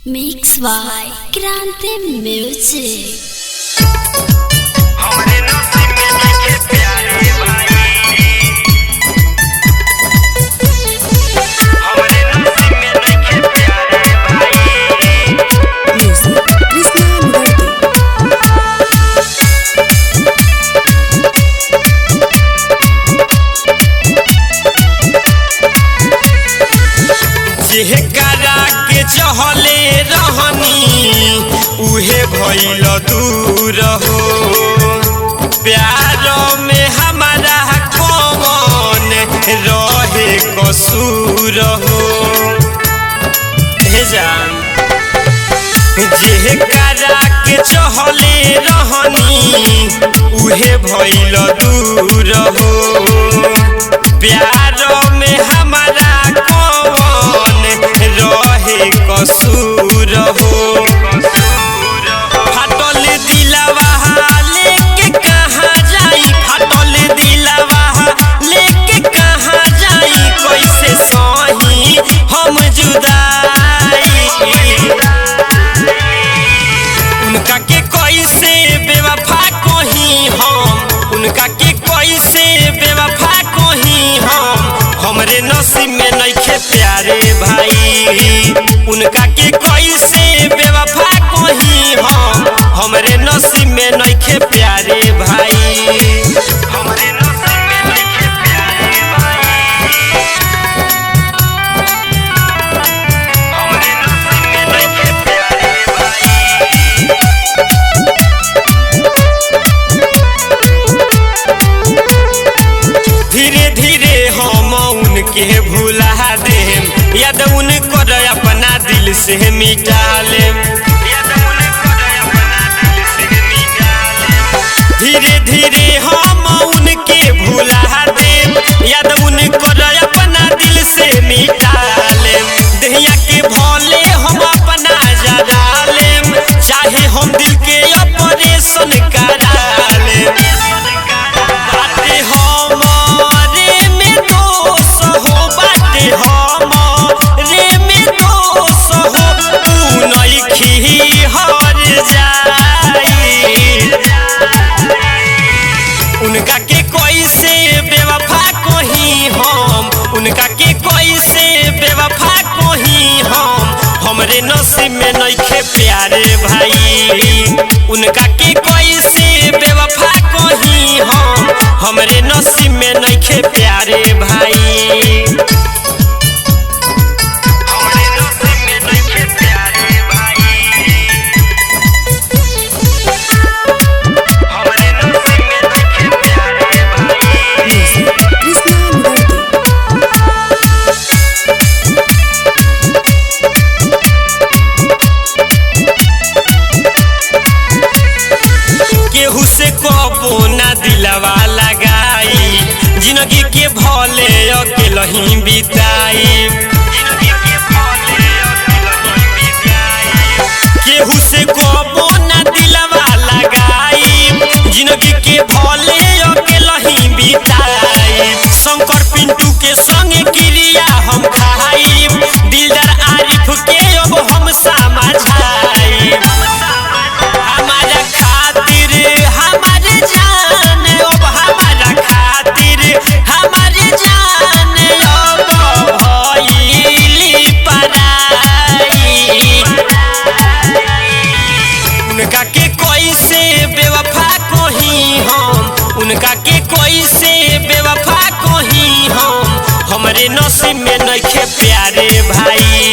Mix by Grande Music. करा के चहले रहनी उहे भइल दूर हो। प्यार में हमारा कौन रहे कसूर हो। जान जे करा के चहले रहनी उहे भइल दूर हो। प्यार में हमारा रहे कसूर हो। फाटल दिलवा लेके कहाँ जाई, फाटल दिलवा लेके कहाँ जाई, कैसे सही हम जुदाई। उनका के कैसे बेवफा कहीं हम, उनका के कैसे बेवफा कहीं हम, हमरे नसीब में नइखे प्यारे भाई। उनका के कैसे बेवफा कहीं हम, हमरे नसीब में नइखे प्यारे भाई। हमरे नसीब में नइखे प्यारे भाई। हमरे नसीब में नइखे प्यारे भाई। धीरे धीरे हम उनके भुला देम, याद उनको अपना दिल से मिटा लेम। धीरे धीरे हम उनके भुला देम, याद उनको अपना दिल से मिटा लेम। दहिया के भोले हम अपना जरा लेम, चाहे हम दिल के ऑपरेशन करा लेम। बाटे हमारे में दोष हो, बाटे हमारे में दोष हो, तू नइखी हर जाई। उनका के कैसे बेवफा कहीं हम, उनका के कैसे बेवफा कहीं हम, हमरे नसीब में नइखे प्यारे भाई। उनका के कैसे बेवफा कहीं हम, हमरे नसीब में नइखे प्यारे भाई। हमरे नसीब में नइखे प्यारे भाई। हमरे नसीब में नइखे प्यारे भाई। केहू से कबो ना दिलवा लगाई, जिंदगी के भले अकेला ही बिताई। केहू से कबो ना दिलवा लगाई, जिंदगी के भले अकेला ही बिताई। शंकर पिंटू के संगे क्रिया हम खाई, दिलदार आरिफ के अब हम समझाई। हमारा खातिर हमारे जान, अब हमारा खातिर हमारे जान अब भइली पराई। उनका के कैसे बेवफा कहीं हम, उनका के कैसे बेवफा कहीं हम, हमरे नसीब में नइखे प्यारे भाई।